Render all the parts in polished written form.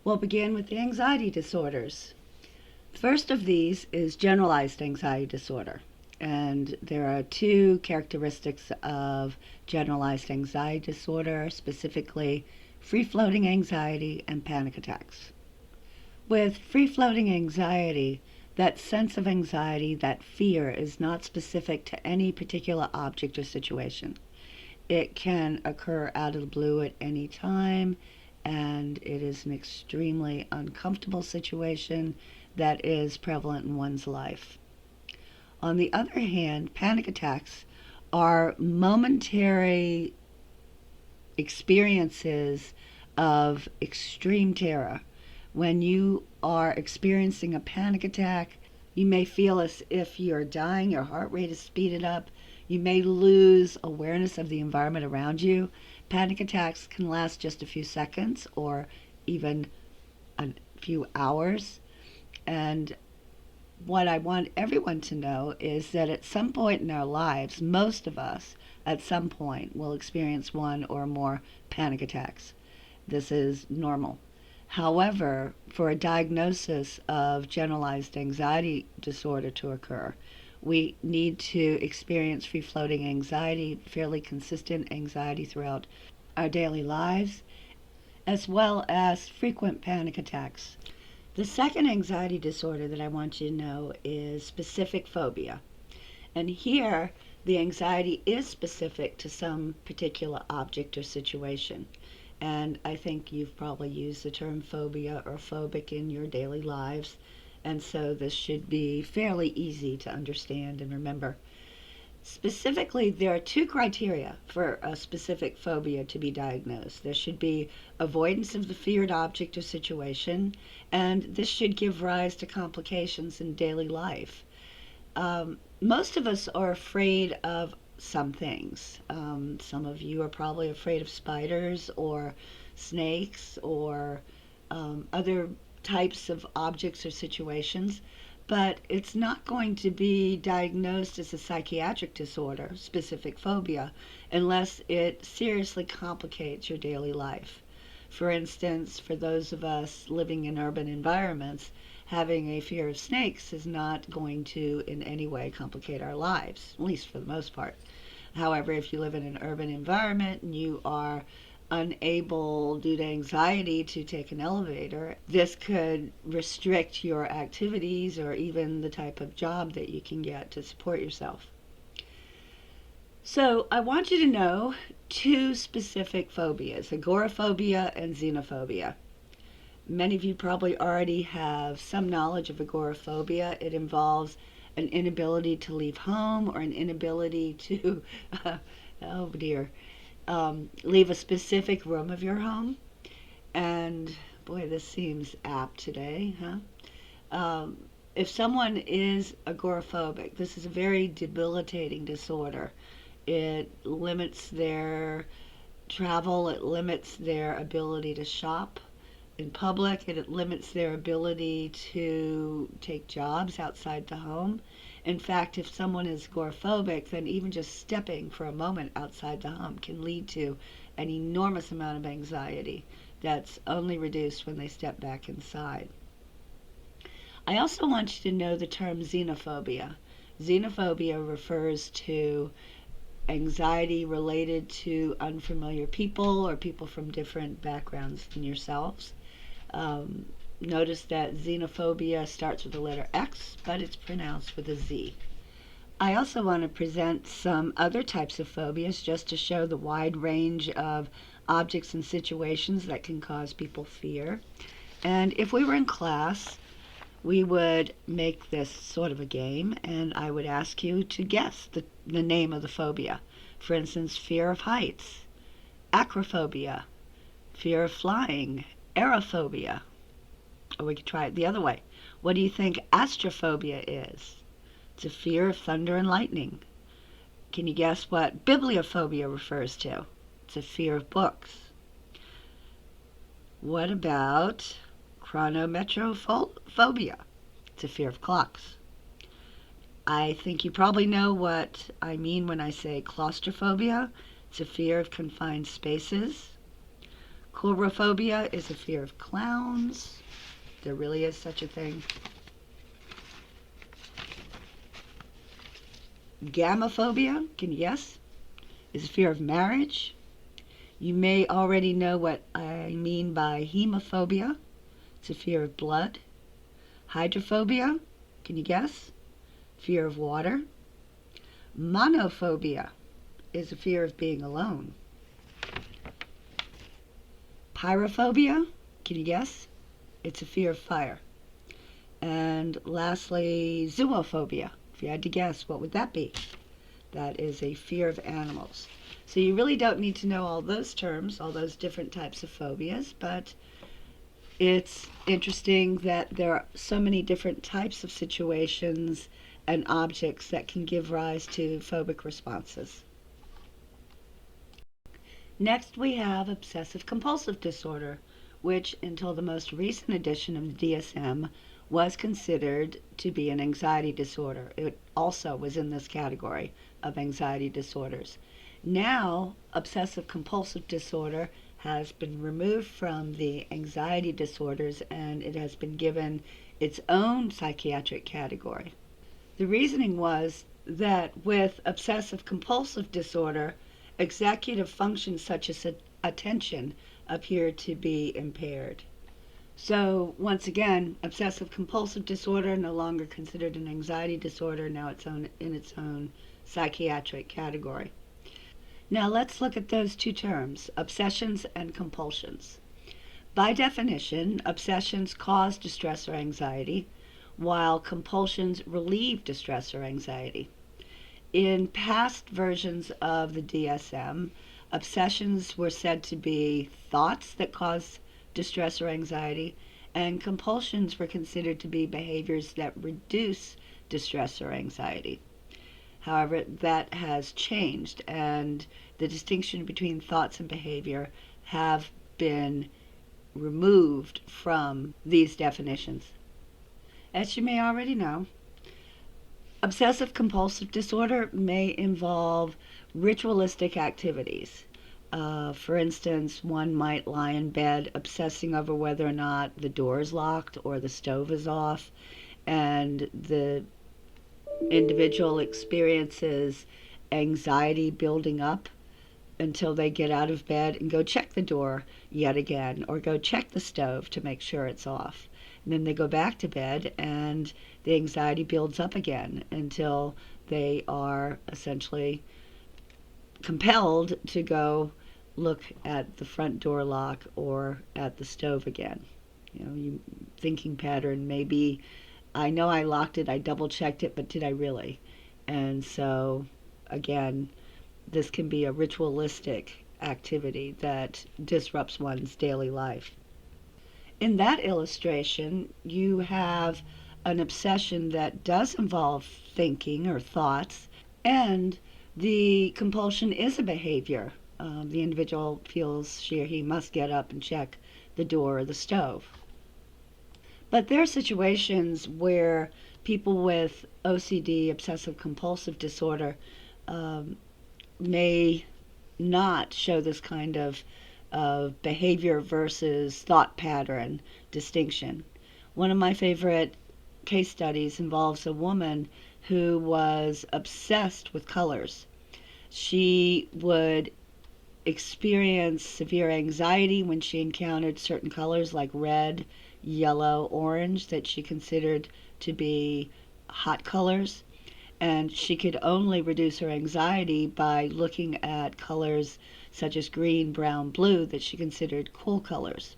We'll begin with the anxiety disorders. First of these is generalized anxiety disorder. And there are two characteristics of generalized anxiety disorder, specifically free-floating anxiety and panic attacks. With free-floating anxiety, that sense of anxiety, that fear, is not specific to any particular object or situation. It can occur out of the blue at any time, and it is an extremely uncomfortable situation that is prevalent in one's life. On the other hand, panic attacks are momentary experiences of extreme terror. When you are experiencing a panic attack, you may feel as if you're dying, your heart rate is speeded up, you may lose awareness of the environment around you. Panic attacks can last just a few seconds or even a few hours. And what I want everyone to know is that at some point in our lives, most of us at some point will experience one or more panic attacks. This is normal. However, for a diagnosis of generalized anxiety disorder to occur, we need to experience free-floating anxiety, fairly consistent anxiety throughout our daily lives, as well as frequent panic attacks. The second anxiety disorder that I want you to know is specific phobia. And here, the anxiety is specific to some particular object or situation. And I think you've probably used the term phobia or phobic in your daily lives. And so this should be fairly easy to understand and remember. Specifically, there are two criteria for a specific phobia to be diagnosed. There should be avoidance of the feared object or situation, and this should give rise to complications in daily life. Most of us are afraid of some things. Some of you are probably afraid of spiders or snakes or other types of objects or situations, but it's not going to be diagnosed as a psychiatric disorder, specific phobia, unless it seriously complicates your daily life. For instance, for those of us living in urban environments, having a fear of snakes is not going to in any way complicate our lives, at least for the most part. However, if you live in an urban environment and you are unable due to anxiety to take an elevator, this could restrict your activities or even the type of job that you can get to support yourself. So I want you to know two specific phobias, agoraphobia and xenophobia. Many of you probably already have some knowledge of agoraphobia. It involves an inability to leave home or an inability to, oh dear, leave a specific room of your home. And boy, this seems apt today, huh? If someone is agoraphobic, this is a very debilitating disorder. It limits their travel, it limits their ability to shop in public, and it limits their ability to take jobs outside the home. In fact, if someone is agoraphobic, then even just stepping for a moment outside the home can lead to an enormous amount of anxiety that's only reduced when they step back inside. I also want you to know the term xenophobia. Xenophobia refers to anxiety related to unfamiliar people or people from different backgrounds than yourselves. Notice that xenophobia starts with the letter X, but it's pronounced with a Z. I also want to present some other types of phobias just to show the wide range of objects and situations that can cause people fear. And if we were in class, we would make this sort of a game, and I would ask you to guess the name of the phobia. For instance, fear of heights, acrophobia, fear of flying, aerophobia. Or we could try it the other way. What do you think astrophobia is? It's a fear of thunder and lightning. Can you guess what bibliophobia refers to? It's a fear of books. What about chronometrophobia? It's a fear of clocks. I think you probably know what I mean when I say claustrophobia. It's a fear of confined spaces. Coulrophobia is a fear of clowns. There really is such a thing. Gamophobia, can you guess? Is a fear of marriage. You may already know what I mean by hemophobia. It's a fear of blood. Hydrophobia, can you guess? Fear of water. Monophobia is a fear of being alone. Pyrophobia, can you guess? It's a fear of fire. And lastly, zoophobia. If you had to guess, what would that be? That is a fear of animals. So you really don't need to know all those terms, all those different types of phobias, but it's interesting that there are so many different types of situations and objects that can give rise to phobic responses. Next, we have obsessive-compulsive disorder, which until the most recent edition of the DSM was considered to be an anxiety disorder. It also was in this category of anxiety disorders. Now, obsessive-compulsive disorder has been removed from the anxiety disorders and it has been given its own psychiatric category. The reasoning was that with obsessive-compulsive disorder, executive functions such as attention appear to be impaired. So once again, obsessive-compulsive disorder no longer considered an anxiety disorder, now it's in its own psychiatric category. Now let's look at those two terms, obsessions and compulsions. By definition, obsessions cause distress or anxiety, while compulsions relieve distress or anxiety. In past versions of the DSM, obsessions were said to be thoughts that cause distress or anxiety, and compulsions were considered to be behaviors that reduce distress or anxiety. However, that has changed, and the distinction between thoughts and behavior have been removed from these definitions. As you may already know, obsessive-compulsive disorder may involve ritualistic activities. For instance, one might lie in bed obsessing over whether or not the door is locked or the stove is off, and the individual experiences anxiety building up until they get out of bed and go check the door yet again or go check the stove to make sure it's off. And then they go back to bed and the anxiety builds up again until they are essentially compelled to go look at the front door lock or at the stove again. Your thinking pattern may be, I know I locked it, I double checked it, but did I really? And so, again, this can be a ritualistic activity that disrupts one's daily life. In that illustration, you have an obsession that does involve thinking or thoughts, and the compulsion is a behavior. The individual feels she or he must get up and check the door or the stove. But there are situations where people with OCD, obsessive-compulsive disorder, may not show this kind of behavior versus thought pattern distinction. One of my favorite case studies involves a woman who was obsessed with colors. She would experience severe anxiety when she encountered certain colors like red, yellow, orange that she considered to be hot colors. And she could only reduce her anxiety by looking at colors such as green, brown, blue that she considered cool colors.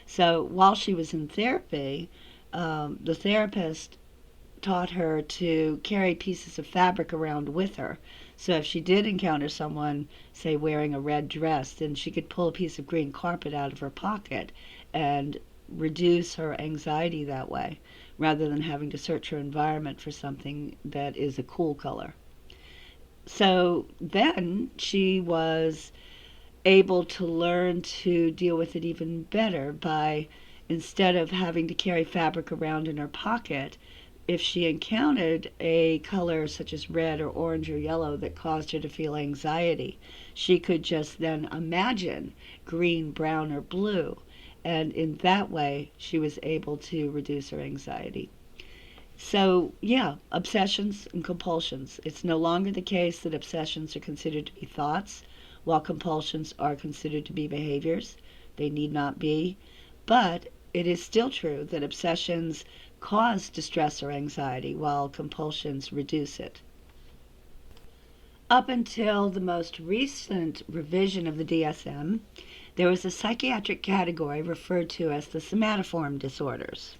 So while she was in therapy, the therapist taught her to carry pieces of fabric around with her. So if she did encounter someone, say, wearing a red dress, then she could pull a piece of green carpet out of her pocket and reduce her anxiety that way, rather than having to search her environment for something that is a cool color. So then she was able to learn to deal with it even better by, instead of having to carry fabric around in her pocket, if she encountered a color such as red or orange or yellow that caused her to feel anxiety, she could just then imagine green, brown, or blue. And in that way, she was able to reduce her anxiety. So, yeah, obsessions and compulsions. It's no longer the case that obsessions are considered to be thoughts, while compulsions are considered to be behaviors. They need not be. But it is still true that obsessions cause distress or anxiety, while compulsions reduce it. Up until the most recent revision of the DSM, there was a psychiatric category referred to as the somatoform disorders,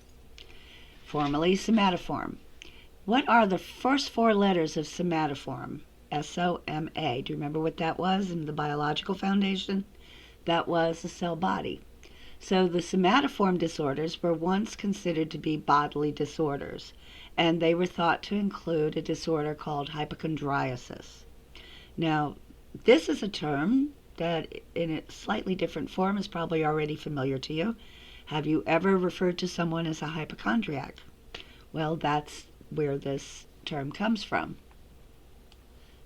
formerly somatoform. What are the first four letters of somatoform? S-O-M-A. Do you remember what that was in the biological foundation? That was the cell body. So the somatoform disorders were once considered to be bodily disorders, and they were thought to include a disorder called hypochondriasis. Now, this is a term that in a slightly different form is probably already familiar to you. Have you ever referred to someone as a hypochondriac? Well, that's where this term comes from.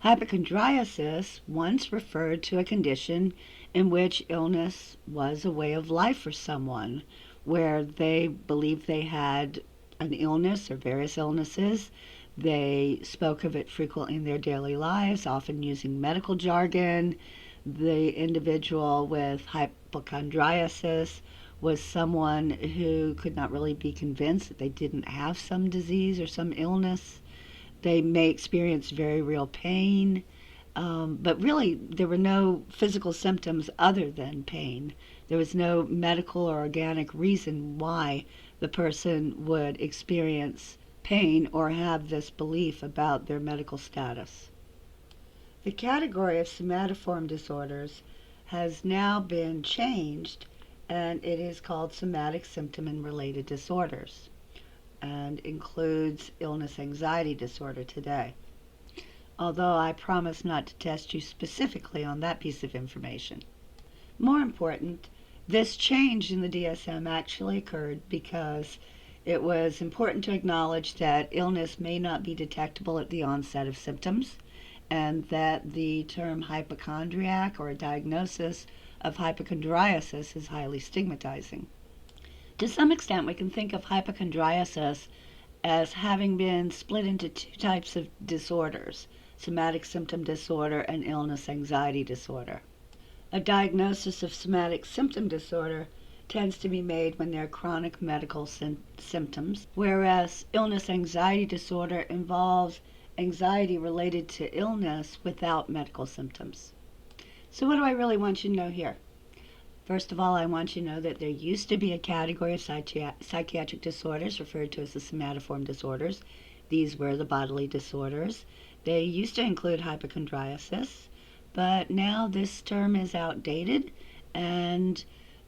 Hypochondriasis once referred to a condition in which illness was a way of life for someone, where they believed they had an illness or various illnesses. They spoke of it frequently in their daily lives, often using medical jargon. The individual with hypochondriasis was someone who could not really be convinced that they didn't have some disease or some illness. They may experience very real pain, but really there were no physical symptoms other than pain. There was no medical or organic reason why the person would experience pain or have this belief about their medical status. The category of somatoform disorders has now been changed, and it is called somatic symptom and related disorders, and includes illness anxiety disorder today. Although I promise not to test you specifically on that piece of information. More important, this change in the DSM actually occurred because it was important to acknowledge that illness may not be detectable at the onset of symptoms, and that the term hypochondriac or a diagnosis of hypochondriasis is highly stigmatizing. To some extent, we can think of hypochondriasis as having been split into two types of disorders: somatic symptom disorder and illness anxiety disorder. A diagnosis of somatic symptom disorder tends to be made when there are chronic medical symptoms, whereas illness anxiety disorder involves anxiety related to illness without medical symptoms. So what do I really want you to know here? First of all, I want you to know that there used to be a category of psychiatric disorders referred to as the somatoform disorders. These were the bodily disorders. They used to include hypochondriasis, but now this term is outdated, and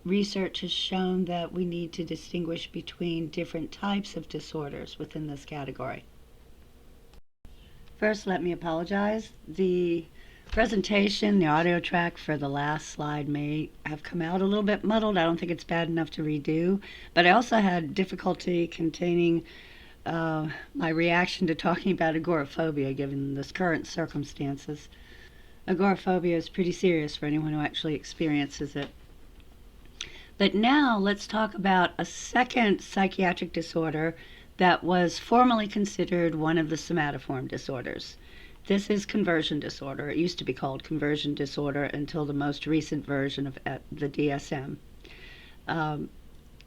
research has shown that we need to distinguish between different types of disorders within this category. First, let me apologize. The presentation, the audio track for the last slide may have come out a little bit muddled. I don't think it's bad enough to redo, but I also had difficulty containing my reaction to talking about agoraphobia given the current circumstances. Agoraphobia is pretty serious for anyone who actually experiences it. But now let's talk about a second psychiatric disorder that was formerly considered one of the somatoform disorders. This is conversion disorder. It used to be called conversion disorder until the most recent version of the DSM.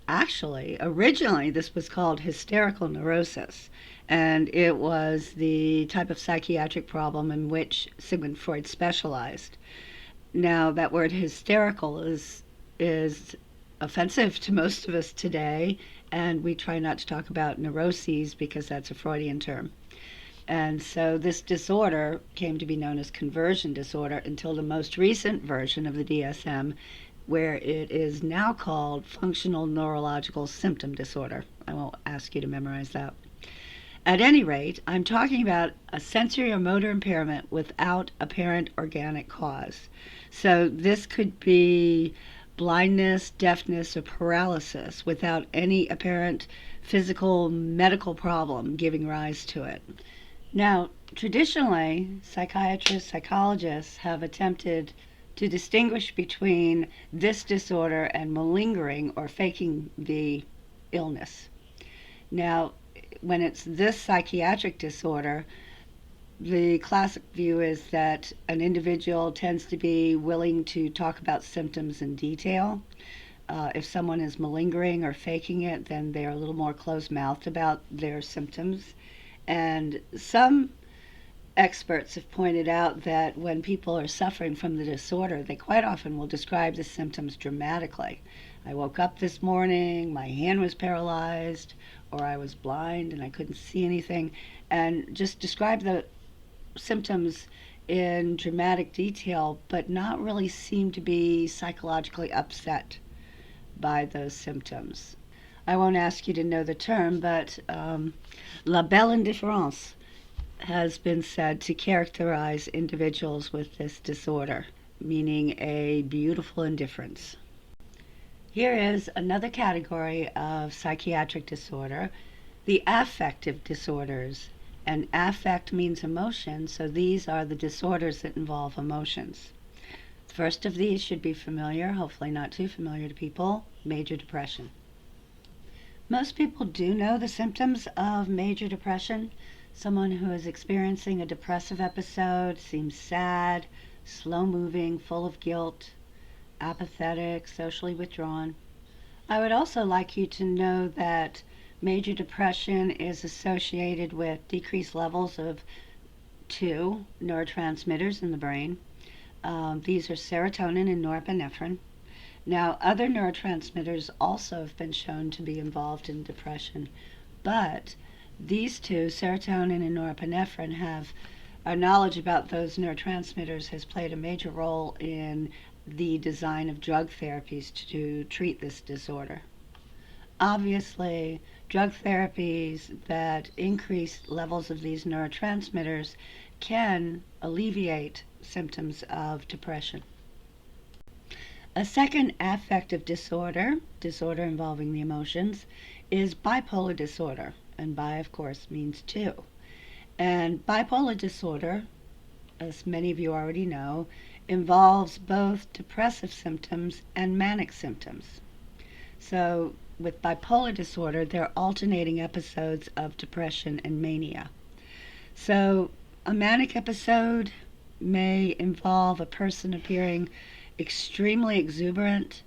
Actually, originally this was called hysterical neurosis, and it was the type of psychiatric problem in which Sigmund Freud specialized. Now, that word hysterical is offensive to most of us today, and we try not to talk about neuroses because that's a Freudian term. And so this disorder came to be known as conversion disorder until the most recent version of the DSM, where it is now called functional neurological symptom disorder. I won't ask you to memorize that. At any rate, I'm talking about a sensory or motor impairment without apparent organic cause. So this could be blindness, deafness, or paralysis without any apparent physical medical problem giving rise to it. Now, traditionally, psychiatrists, psychologists have attempted to distinguish between this disorder and malingering or faking the illness. Now, when it's this psychiatric disorder, the classic view is that an individual tends to be willing to talk about symptoms in detail. If someone is malingering or faking it, then they're a little more closed-mouthed about their symptoms. And some experts have pointed out that when people are suffering from the disorder, they quite often will describe the symptoms dramatically. I woke up this morning, my hand was paralyzed, or I was blind and I couldn't see anything, and just describe the symptoms in dramatic detail, but not really seem to be psychologically upset by those symptoms. I won't ask you to know the term, but la belle indifférence has been said to characterize individuals with this disorder, meaning a beautiful indifference. Here is another category of psychiatric disorder, the affective disorders. And affect means emotion, so these are the disorders that involve emotions. The first of these should be familiar, hopefully not too familiar to people, major depression. Most people do know the symptoms of major depression. Someone who is experiencing a depressive episode seems sad, slow-moving, full of guilt, apathetic, socially withdrawn. I would also like you to know that major depression is associated with decreased levels of two neurotransmitters in the brain. These are serotonin and norepinephrine. Now, other neurotransmitters also have been shown to be involved in depression, but these two, serotonin and norepinephrine, our knowledge about those neurotransmitters has played a major role in the design of drug therapies to treat this disorder. Obviously, drug therapies that increase levels of these neurotransmitters can alleviate symptoms of depression. A second affective disorder involving the emotions, is bipolar disorder. And bi, of course, means two. And bipolar disorder, as many of you already know, involves both depressive symptoms and manic symptoms. So with bipolar disorder, there are alternating episodes of depression and mania. So a manic episode may involve a person appearing extremely exuberant,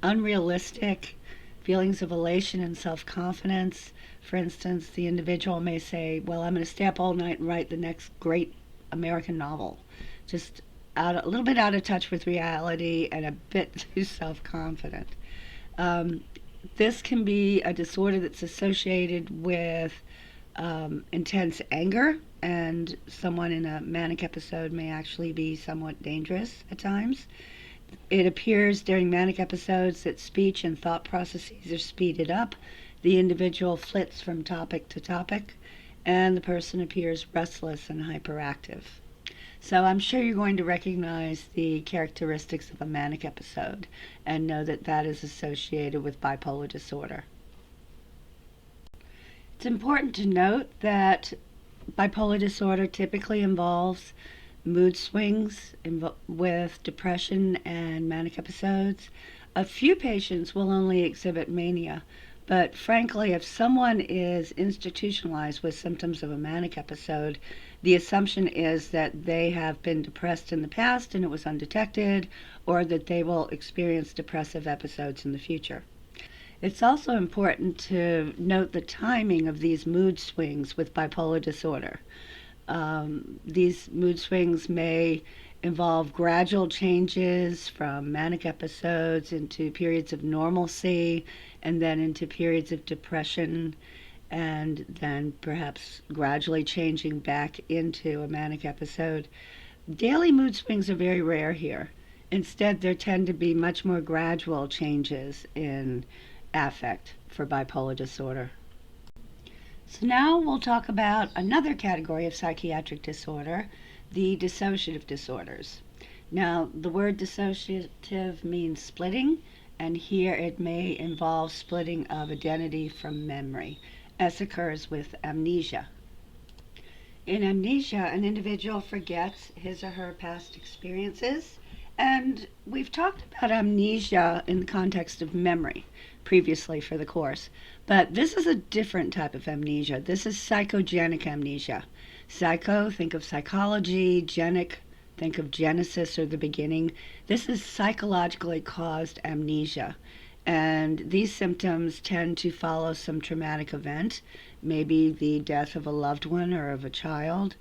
unrealistic, feelings of elation and self-confidence. For instance, the individual may say, well, I'm going to stay up all night and write the next great American novel. Just a little bit out of touch with reality and a bit too self-confident. This can be a disorder that's associated with intense anger, and someone in a manic episode may actually be somewhat dangerous at times. It appears during manic episodes that speech and thought processes are speeded up. The individual flits from topic to topic, and the person appears restless and hyperactive. So I'm sure you're going to recognize the characteristics of a manic episode and know that that is associated with bipolar disorder. It's important to note that bipolar disorder typically involves mood swings with depression and manic episodes. A few patients will only exhibit mania, but frankly, if someone is institutionalized with symptoms of a manic episode, the assumption is that they have been depressed in the past and it was undetected, or that they will experience depressive episodes in the future. It's also important to note the timing of these mood swings with bipolar disorder. These mood swings may involve gradual changes from manic episodes into periods of normalcy and then into periods of depression, and then perhaps gradually changing back into a manic episode. Daily mood swings are very rare here. Instead, there tend to be much more gradual changes in affect for bipolar disorder. So now we'll talk about another category of psychiatric disorder, the dissociative disorders. Now, the word dissociative means splitting, and here it may involve splitting of identity from memory, as occurs with amnesia. In amnesia, an individual forgets his or her past experiences, and we've talked about amnesia in the context of memory previously for the course, but this is a different type of amnesia. This is psychogenic amnesia. Psycho, think of psychology, genic, think of genesis or the beginning. This is psychologically caused amnesia. And these symptoms tend to follow some traumatic event, maybe the death of a loved one or of a child.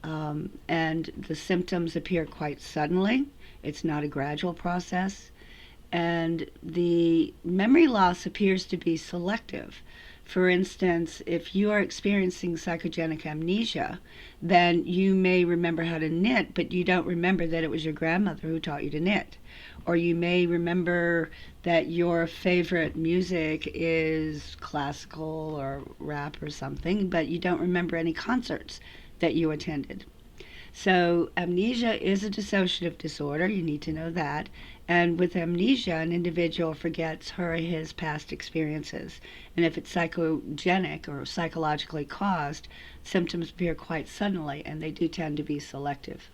And the symptoms appear quite suddenly. It's not a gradual process. And the memory loss appears to be selective. For instance, if you are experiencing psychogenic amnesia, then you may remember how to knit, but you don't remember that it was your grandmother who taught you to knit. Or you may remember that your favorite music is classical or rap or something, but you don't remember any concerts that you attended. So, amnesia is a dissociative disorder. You need to know that. And with amnesia, an individual forgets her or his past experiences. And if it's psychogenic or psychologically caused, symptoms appear quite suddenly, and they do tend to be selective.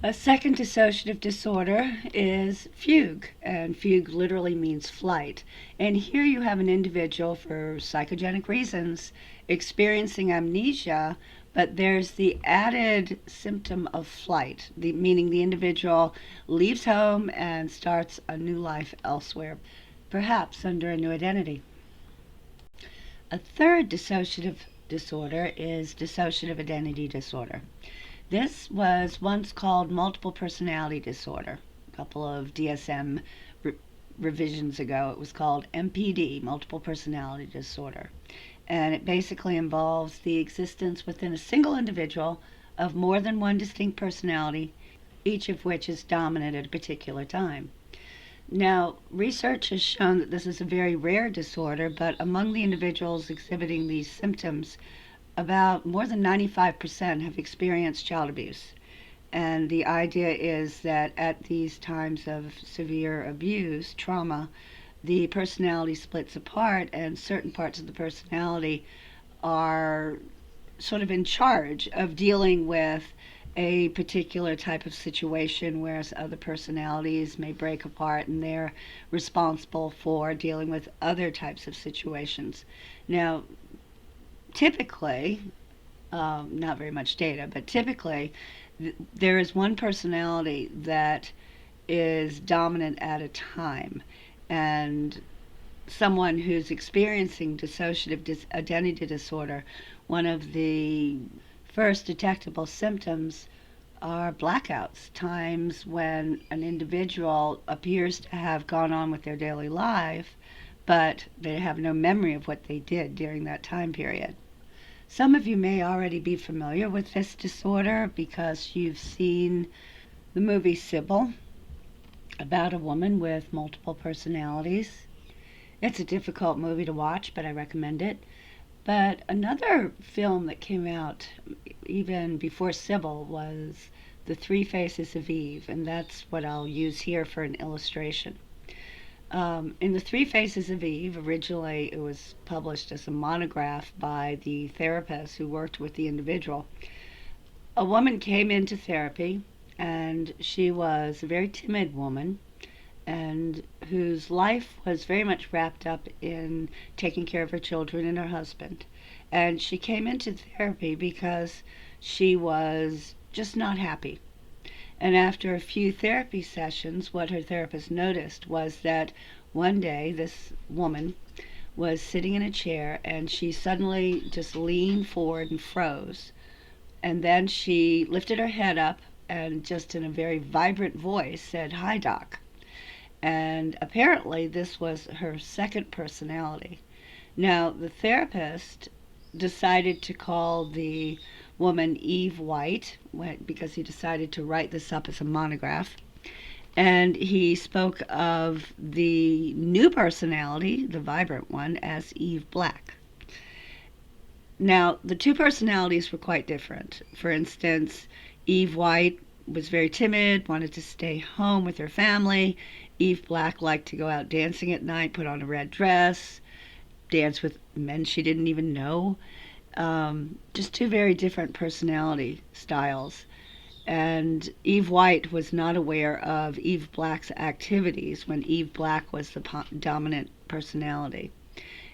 A second dissociative disorder is fugue, and fugue literally means flight. And here you have an individual, for psychogenic reasons, experiencing amnesia, but there's the added symptom of flight, meaning the individual leaves home and starts a new life elsewhere, perhaps under a new identity. A third dissociative disorder is dissociative identity disorder. This was once called multiple personality disorder. A couple of DSM revisions ago, it was called MPD, multiple personality disorder. And it basically involves the existence within a single individual of more than one distinct personality, each of which is dominant at a particular time. Now, research has shown that this is a very rare disorder, but among the individuals exhibiting these symptoms, about more than 95% have experienced child abuse. And the idea is that at these times of severe abuse, trauma, the personality splits apart, and certain parts of the personality are sort of in charge of dealing with a particular type of situation, whereas other personalities may break apart and they're responsible for dealing with other types of situations. Now, typically, not very much data, but typically there is one personality that is dominant at a time. And someone who's experiencing dissociative identity disorder, one of the first detectable symptoms are blackouts, times when an individual appears to have gone on with their daily life, but they have no memory of what they did during that time period. Some of you may already be familiar with this disorder because you've seen the movie Sybil, about a woman with multiple personalities. It's a difficult movie to watch, but I recommend it. But another film that came out even before Sybil was The Three Faces of Eve, and that's what I'll use here for an illustration. In The Three Faces of Eve, originally it was published as a monograph by the therapist who worked with the individual. A woman came into therapy, and she was a very timid woman, and whose life was very much wrapped up in taking care of her children and her husband. And she came into therapy because she was just not happy. And after a few therapy sessions, what her therapist noticed was that one day this woman was sitting in a chair and she suddenly just leaned forward and froze. And then she lifted her head up and just in a very vibrant voice said, "Hi, Doc." And apparently this was her second personality. Now, the therapist decided to call the woman Eve White because he decided to write this up as a monograph. And he spoke of the new personality, the vibrant one, as Eve Black. Now, the two personalities were quite different. For instance, Eve White was very timid, wanted to stay home with her family. Eve Black liked to go out dancing at night, put on a red dress, dance with men she didn't even know. Just two very different personality styles. And Eve White was not aware of Eve Black's activities when Eve Black was the dominant personality.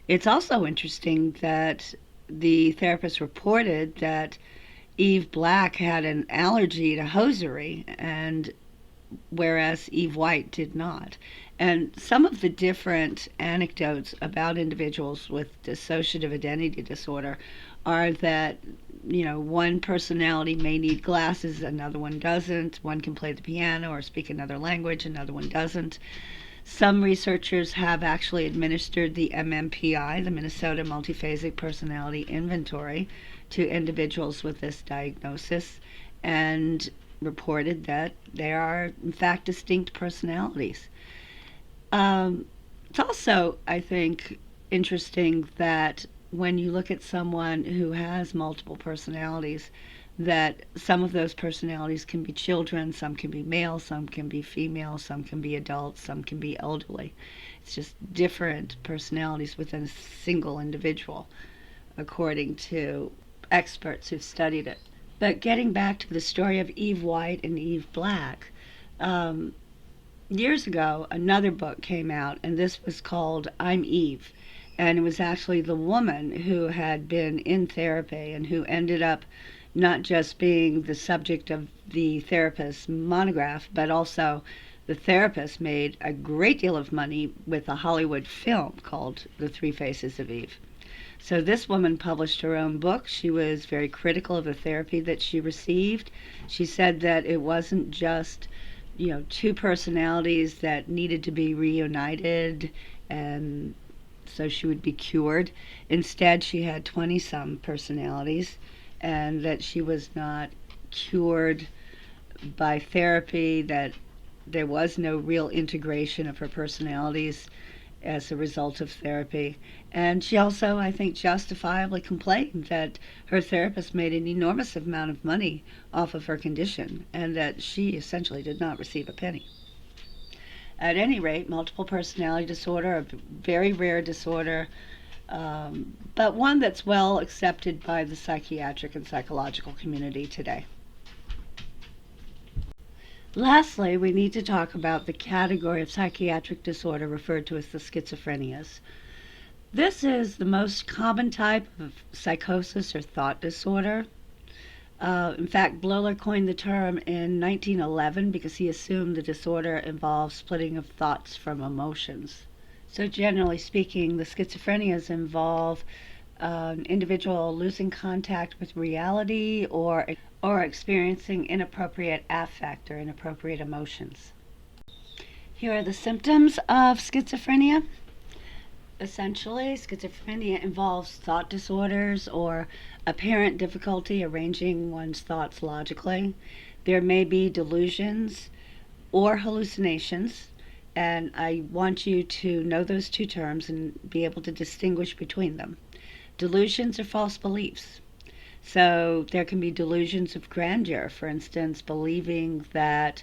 It's also interesting that the therapist reported that Eve Black had an allergy to hosiery, and whereas Eve White did not. And some of the different anecdotes about individuals with dissociative identity disorder are that, one personality may need glasses, another one doesn't. One can play the piano or speak another language, another one doesn't. Some researchers have actually administered the MMPI, the Minnesota Multiphasic Personality Inventory, to individuals with this diagnosis and reported that there are, in fact, distinct personalities. It's also, I think, interesting that when you look at someone who has multiple personalities, that some of those personalities can be children, some can be male, some can be female, some can be adults, some can be elderly. It's just different personalities within a single individual, according to experts who've studied it. But getting back to the story of Eve White and Eve Black, years ago, another book came out, and this was called I'm Eve. And it was actually the woman who had been in therapy and who ended up not just being the subject of the therapist's monograph, but also the therapist made a great deal of money with a Hollywood film called The Three Faces of Eve. So this woman published her own book. She was very critical of the therapy that she received. She said that it wasn't just, two personalities that needed to be reunited and so she would be cured. Instead, she had 20-some personalities, and that she was not cured by therapy, that there was no real integration of her personalities as a result of therapy. And she also, I think, justifiably complained that her therapist made an enormous amount of money off of her condition, and that she essentially did not receive a penny. At any rate, multiple personality disorder, a very rare disorder, but one that's well accepted by the psychiatric and psychological community today. Lastly, we need to talk about the category of psychiatric disorder referred to as the schizophrenias. This is the most common type of psychosis or thought disorder. In fact, Bloehler coined the term in 1911 because he assumed the disorder involves splitting of thoughts from emotions. So generally speaking, the schizophrenias involve an individual losing contact with reality or experiencing inappropriate affect or inappropriate emotions. Here are the symptoms of schizophrenia. Essentially, schizophrenia involves thought disorders or apparent difficulty arranging one's thoughts logically. There may be delusions or hallucinations, and I want you to know those two terms and be able to distinguish between them. Delusions are false beliefs. So there can be delusions of grandeur, for instance, believing that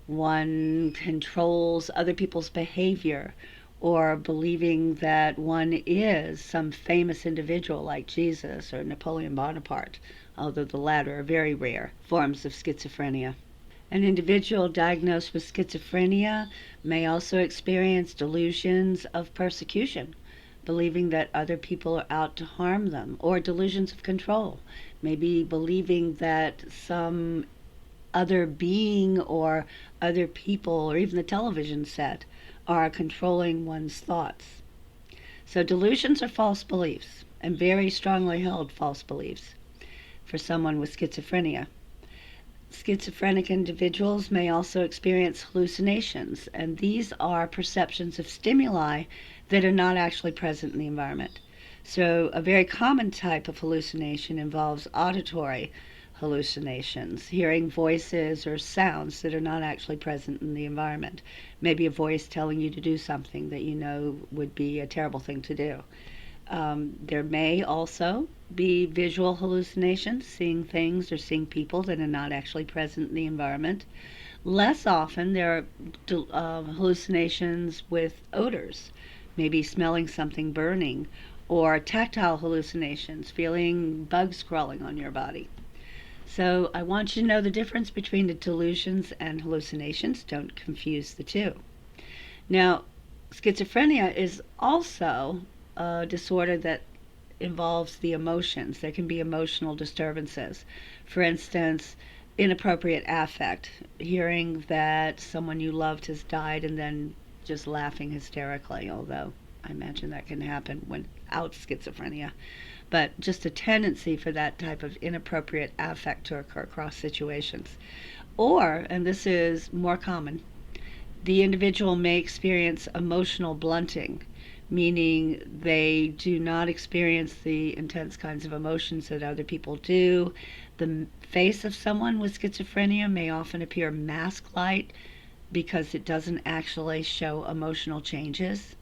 one controls other people's behavior, or believing that one is some famous individual like Jesus or Napoleon Bonaparte, although the latter are very rare forms of schizophrenia. An individual diagnosed with schizophrenia may also experience delusions of persecution, believing that other people are out to harm them, or delusions of control, maybe believing that some other being or other people or even the television set are controlling one's thoughts. So delusions are false beliefs, and very strongly held false beliefs for someone with schizophrenia. Schizophrenic individuals may also experience hallucinations, and these are perceptions of stimuli that are not actually present in the environment. So a very common type of hallucination involves auditory hallucinations, hearing voices or sounds that are not actually present in the environment. Maybe a voice telling you to do something that you know would be a terrible thing to do. There may also be visual hallucinations, seeing things or seeing people that are not actually present in the environment. Less often, there are hallucinations with odors, maybe smelling something burning, or tactile hallucinations, feeling bugs crawling on your body. So I want you to know the difference between the delusions and hallucinations. Don't confuse the two. Now, schizophrenia is also a disorder that involves the emotions. There can be emotional disturbances. For instance, inappropriate affect, hearing that someone you loved has died and then just laughing hysterically, although I imagine that can happen without schizophrenia. But just a tendency for that type of inappropriate affect to occur across situations. Or, and this is more common, the individual may experience emotional blunting, meaning they do not experience the intense kinds of emotions that other people do. The face of someone with schizophrenia may often appear mask-like because it doesn't actually show emotional changes.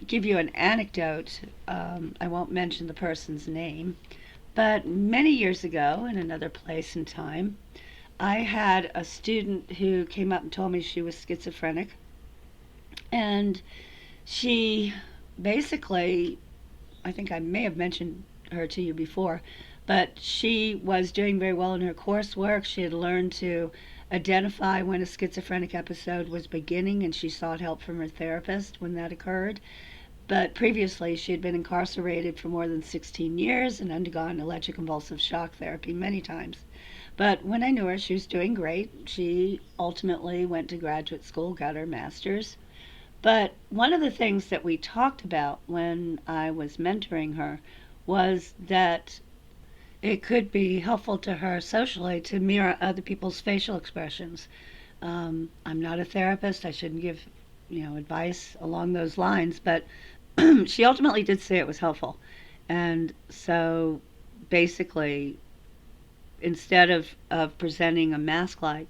Give you an anecdote. I won't mention the person's name, but many years ago, in another place and time, I had a student who came up and told me she was schizophrenic, and she basically, I think I may have mentioned her to you before, but she was doing very well in her coursework. She had learned to identify when a schizophrenic episode was beginning, and she sought help from her therapist when that occurred. But previously, she had been incarcerated for more than 16 years and undergone electroconvulsive shock therapy many times. But when I knew her, she was doing great. She ultimately went to graduate school, got her master's. But one of the things that we talked about when I was mentoring her was that it could be helpful to her socially to mirror other people's facial expressions. I'm not a therapist. I shouldn't give, advice along those lines, but she ultimately did say it was helpful. And so basically, instead of presenting a mask-like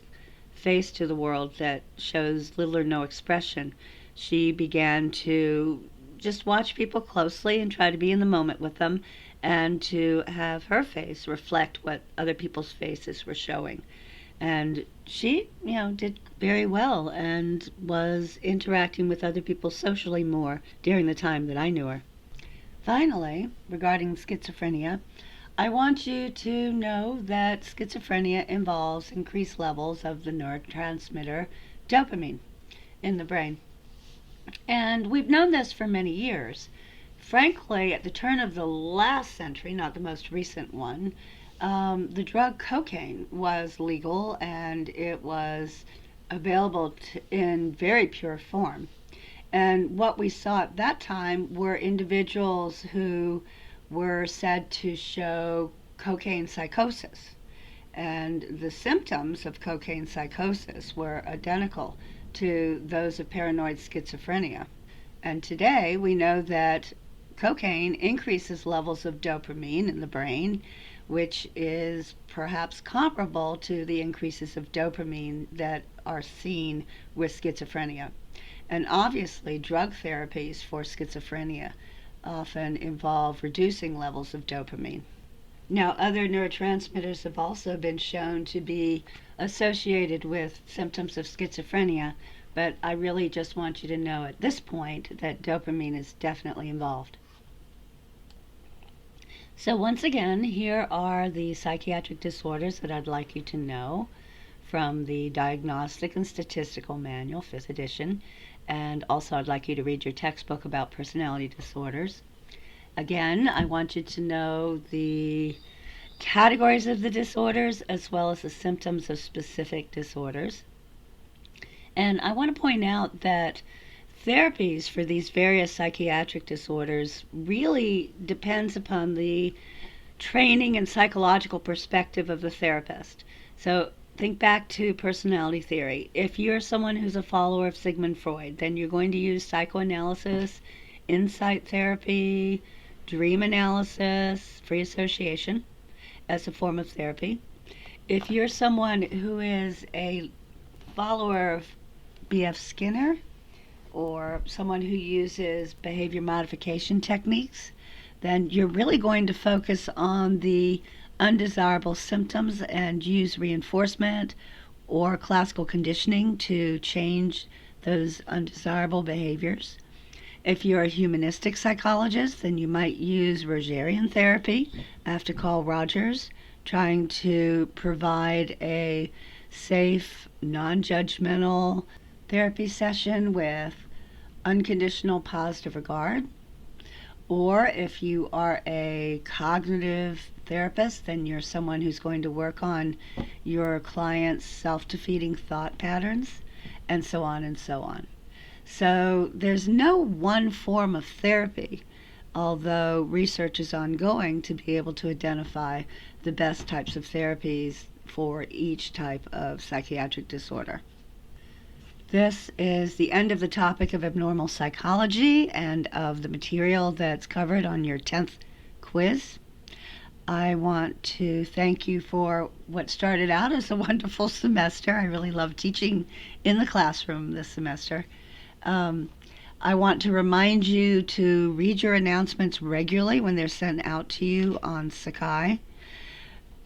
face to the world that shows little or no expression, she began to just watch people closely and try to be in the moment with them and to have her face reflect what other people's faces were showing. And she, did very well and was interacting with other people socially more during the time that I knew her. Finally, regarding schizophrenia, I want you to know that schizophrenia involves increased levels of the neurotransmitter dopamine in the brain. And we've known this for many years. Frankly, at the turn of the last century, not the most recent one, the drug cocaine was legal and it was available in very pure form. And what we saw at that time were individuals who were said to show cocaine psychosis. And the symptoms of cocaine psychosis were identical to those of paranoid schizophrenia. And today we know that cocaine increases levels of dopamine in the brain, which is perhaps comparable to the increases of dopamine that are seen with schizophrenia. And obviously, drug therapies for schizophrenia often involve reducing levels of dopamine. Now, other neurotransmitters have also been shown to be associated with symptoms of schizophrenia, but I really just want you to know at this point that dopamine is definitely involved. So once again, here are the psychiatric disorders that I'd like you to know from the Diagnostic and Statistical Manual, 5th edition, and also I'd like you to read your textbook about personality disorders. Again, I want you to know the categories of the disorders as well as the symptoms of specific disorders. And I want to point out that therapies for these various psychiatric disorders really depends upon the training and psychological perspective of the therapist. So think back to personality theory. If you're someone who's a follower of Sigmund Freud, then you're going to use psychoanalysis, insight therapy, dream analysis, free association as a form of therapy. If you're someone who is a follower of B.F. Skinner or someone who uses behavior modification techniques, then you're really going to focus on the undesirable symptoms and use reinforcement or classical conditioning to change those undesirable behaviors. If you're a humanistic psychologist, then you might use Rogerian therapy after Carl Rogers, trying to provide a safe, non-judgmental therapy session with unconditional positive regard. Or if you are a cognitive therapist, then you're someone who's going to work on your client's self-defeating thought patterns, and so on and so on. So there's no one form of therapy, although research is ongoing to be able to identify the best types of therapies for each type of psychiatric disorder. This is the end of the topic of abnormal psychology and of the material that's covered on your 10th quiz. I want to thank you for what started out as a wonderful semester. I really love teaching in the classroom this semester. I want to remind you to read your announcements regularly when they're sent out to you on Sakai.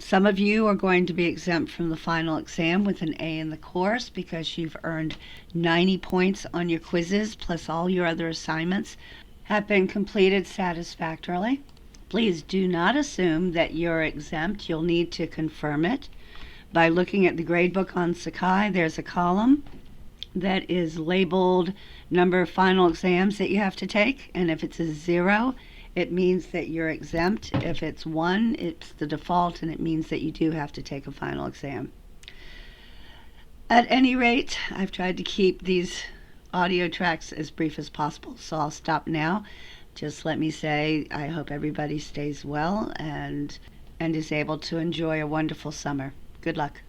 Some of you are going to be exempt from the final exam with an A in the course because you've earned 90 points on your quizzes, plus all your other assignments have been completed satisfactorily. Please do not assume that you're exempt. You'll need to confirm it by looking at the gradebook on Sakai. There's a column that is labeled number of final exams that you have to take, and if it's a 0, it means that you're exempt. If it's 1, it's the default, and it means that you do have to take a final exam. At any rate, I've tried to keep these audio tracks as brief as possible, so I'll stop now. Just let me say I hope everybody stays well and is able to enjoy a wonderful summer. Good luck.